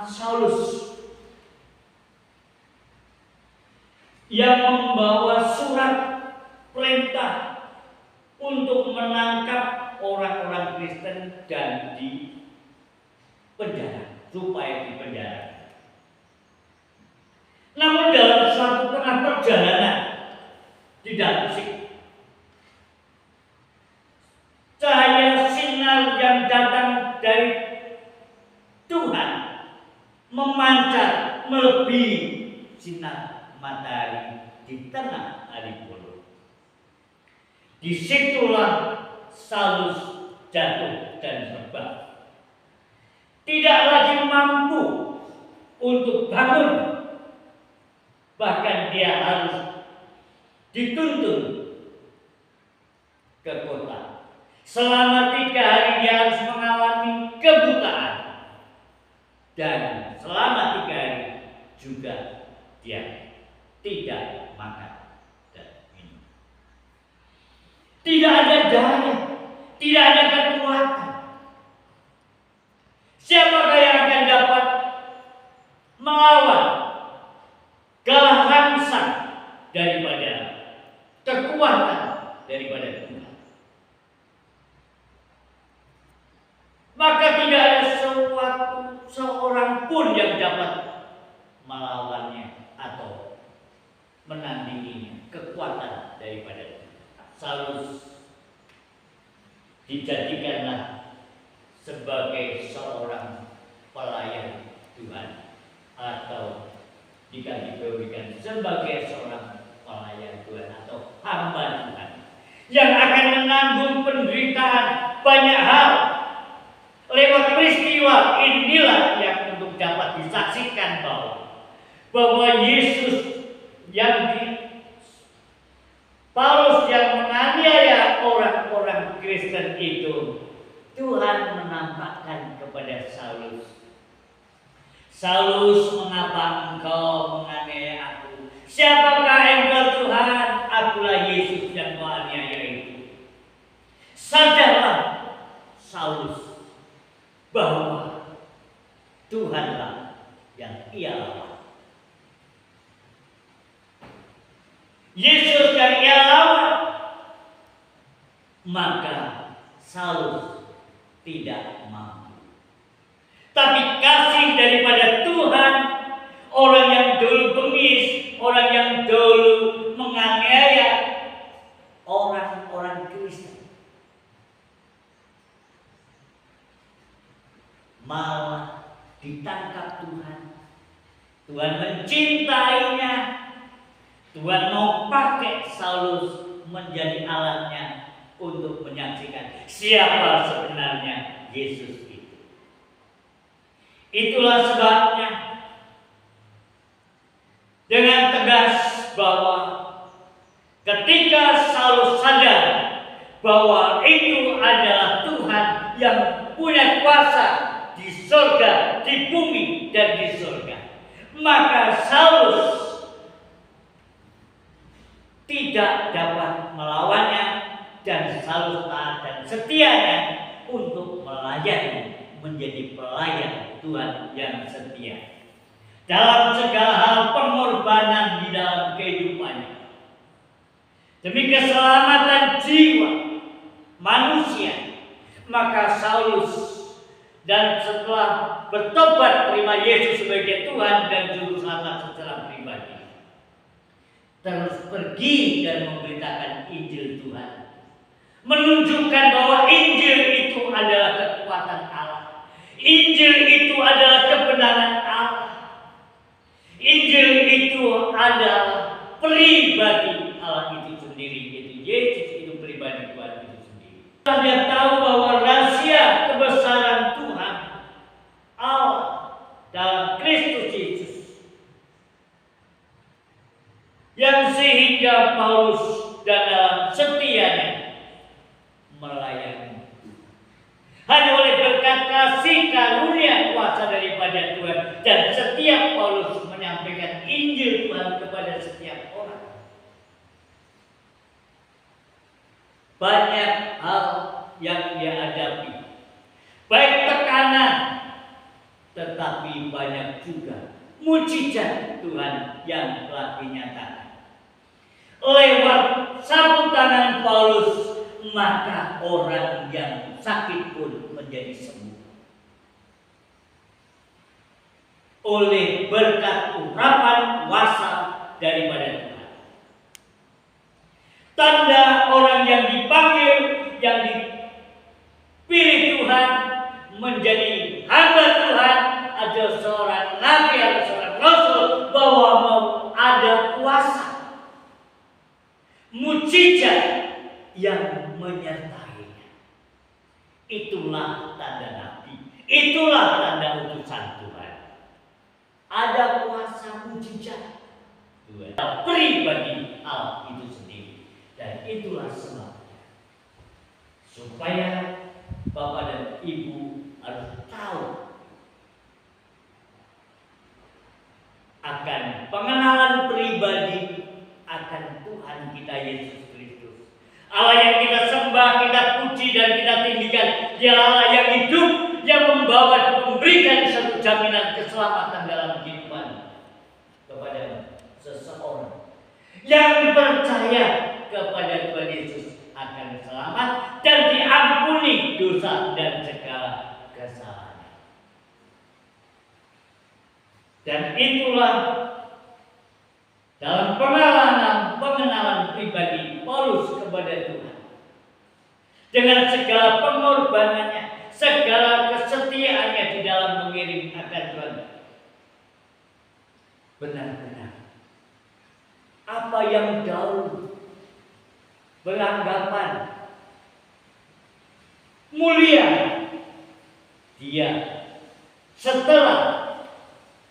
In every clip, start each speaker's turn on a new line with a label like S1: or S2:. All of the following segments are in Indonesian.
S1: Saulus yang membawa surat perintah untuk menangkap orang-orang Kristen dan di penjara, supaya di penjara. Namun dalam suatu tengah perjalanan di Damsyik, cahaya sinar yang datang dari Tuhan memancar melebihi sinar matahari di tengah hari puluh. Disitulah Saulus jatuh dan terbang. Tidak lagi mampu untuk bangun, bahkan dia harus dituntun ke kota. Selama 3 hari dia harus mengalami kebutaan, dan selama 3 hari juga dia tidak makan dan minum. Tidak ada daya, tidak ada kekuatan. Siapakah yang akan dapat melawan kehangsan daripada kekuatan daripada Tuhan? Maka tidak ada seorang pun yang dapat melawannya atau menandinginya, kekuatan daripada Tuhan. Saulus dijadikanlah sebagai seorang pelayan Tuhan, atau diberikan sebagai seorang pelayan Tuhan atau hamba Tuhan yang akan menanggung penderitaan banyak hal. Lewat peristiwa inilah yang untuk dapat disaksikan bahwa Yesus yang Paulus yang menganiaya orang-orang Kristen itu, Tuhan menampakkan kepada Saulus, "Saulus, mengapa engkau menganiaya aku? Siapakah engkau Tuhan? Akulah Yesus yang menganiaya itu." Sadarlah Saulus bahwa Tuhanlah yang ia lawan. Yesus yang ia lawan, maka Saulus tidak mampu. Tapi kasih daripada Tuhan, orang yang dulu bengis, orang yang dulu menganiaya orang-orang Kristen, malah ditangkap Tuhan. Tuhan mencintainya. Tuhan mau pakai Saulus menjadi alatnya untuk menyaksikan siapa sebenarnya Yesus itu. Itulah sebabnya dengan tegas bahwa ketika Saulus sadar bahwa itu adalah Tuhan yang punya kuasa di surga, di bumi, dan di surga, maka Saulus tidak dapat melawannya, dan Saulus taat dan setianya untuk melayani, menjadi pelayan Tuhan yang setia dalam segala hal pengorbanan di dalam kehidupannya demi keselamatan jiwa manusia. Maka Saulus, dan setelah bertobat terima Yesus sebagai Tuhan dan Juru Selamat secara pribadi, terus pergi dan memberitakan Injil Tuhan, menunjukkan bahwa Injil itu adalah kekuatan Allah. Injil itu adalah kebenaran Allah. Injil itu adalah pribadi Allah itu sendiri, yaitu Yesus itu pribadi Tuhan itu sendiri. Dia tahu bahwa rahasia kebesaran Tuhan Allah dalam Kristus Yesus, yang sehingga Paulus dan dalam setianya melayani. Hanya oleh berkat kasih karunia kuasa daripada Tuhan, dan setiap Paulus menyampaikan Injil Tuhan kepada setiap orang. Banyak hal yang dia hadapi, baik tekanan, tetapi banyak juga mujizat Tuhan yang telah dinyatakan. Lewat sapu tangan Paulus, maka orang yang sakit pun menjadi sembuh. Oleh berkat urapan kuasa daripada Tuhan. Tanda orang yang dipanggil, yang dipilih Tuhan menjadi hamba Tuhan, ada seorang nabi atau seorang rasul, bahwa mau ada kuasa, mujizat yang menyertainya. Itulah tanda nabi, itulah tanda utusan Tuhan. Ada kuasa mujizat pribadi Allah itu sendiri, dan itulah sebabnya supaya Bapak dan Ibu harus tahu akan pengenalan pribadi akan Tuhan kita Yesus Kristus. Allah yang kita sembah, kita puji dan kita tinggikan, Dia Allah yang hidup, yang membawa, memberikan satu jaminan keselamatan dalam kehidupan kepada seseorang yang percaya kepada Tuhan Yesus akan selamat dan diampuni dosa dan segala kesalahan. Dan itulah dalam pengenalan pribadi Paulus kepada Tuhan, dengan segala pengorbanannya, segala kesetiaannya di dalam mengiring akan Tuhan. Benar-benar apa yang dahulu beranggapan mulia, dia setelah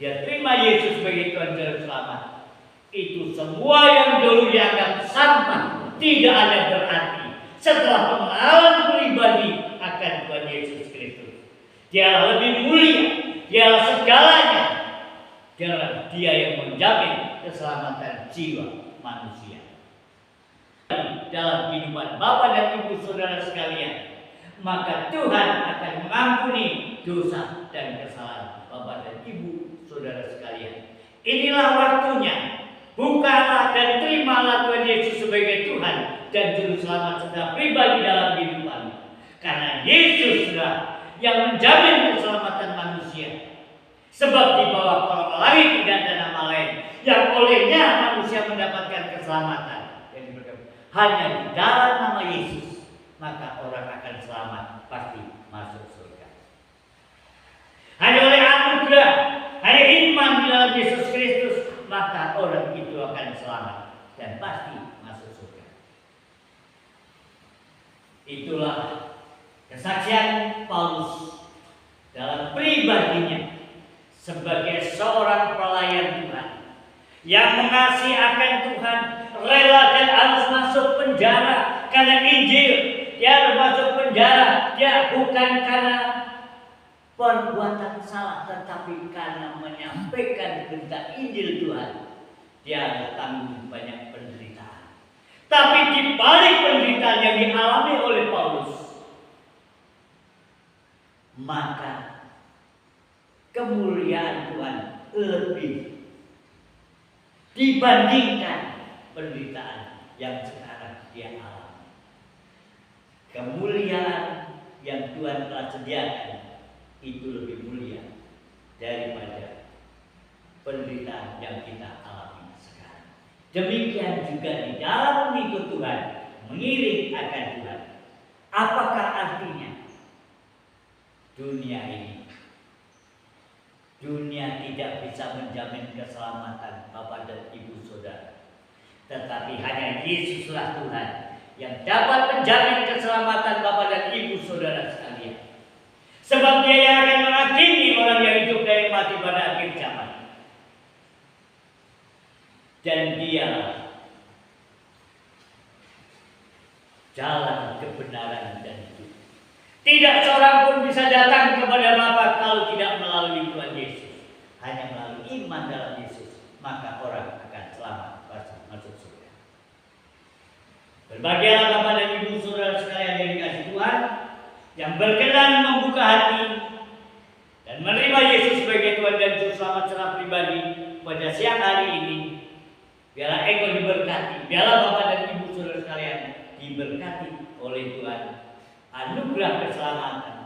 S1: dia terima Yesus sebagai Tuhan Juru Selamat, itu semua yang dulu dianggap sampah, tidak ada berarti setelah pengenalan pribadi akan Tuhan Yesus Kristus. Dia lebih mulia, dia segalanya, dia yang menjamin keselamatan jiwa manusia. Dalam kehidupan Bapak dan Ibu saudara sekalian, maka Tuhan akan mengampuni dosa dan kesalahan Bapak dan Ibu saudara sekalian. Inilah waktunya. Bukalah dan terimalah Tuhan Yesus sebagai Tuhan dan Juru Selamat secara pribadi dalam kehidupan. Karena Yesus sudah yang menjamin keselamatan manusia. Sebab di bawah kolong langit tidak ada nama lain yang olehnya manusia mendapatkan keselamatan. Hanya di dalam nama Yesus, maka orang akan selamat, pasti masuk surga. Hanya oleh anugerah, hanya iman di dalam Yesus Kristus, maka orang itu akan selamat dan pasti masuk surga. Itulah kesaksian Paulus dalam pribadinya sebagai seorang pelayan Tuhan yang mengasihi akan Tuhan, rela dan harus masuk penjara karena Injil. Dia harus masuk penjara, dia bukan karena perbuatan salah, tetapi karena menyampaikan berita Injil Tuhan. Dia harus tanggung banyak penderitaan. Tapi di balik penderitaan yang dialami oleh Paulus, maka kemuliaan Tuhan lebih dibandingkan penderitaan yang sekarang dia alami. Kemuliaan yang Tuhan telah sediakan itu lebih mulia daripada penderitaan yang kita alami sekarang. Demikian juga di dalam mengikut Tuhan, mengiring akan Tuhan. Apakah artinya dunia ini? Dunia tidak bisa menjamin keselamatan Bapak dan Ibu saudara. Tetapi hanya Yesuslah Tuhan yang dapat menjamin keselamatan Bapak dan Ibu saudara sekalian. Sebab Dia yang akan menghakimi orang yang hidup dan mati pada akhir zaman. Dan Dia jalan kebenaran dan hidup. Tidak seorang pun bisa datang kepada Bapa kalau tidak melalui Tuhan Yesus. Hanya melalui iman dalam Yesus, maka orang akan selamat masuk surga. Berbahagialah Bapak dan Ibu saudara sekalian yang dikasihi Tuhan, yang berkenan membuka hati dan menerima Yesus sebagai Tuhan dan Juru Selamat secara pribadi pada siang hari ini, biarlah engkau diberkati, biarlah Bapak dan Ibu saudara sekalian diberkati oleh Tuhan. Anugerah keselamatan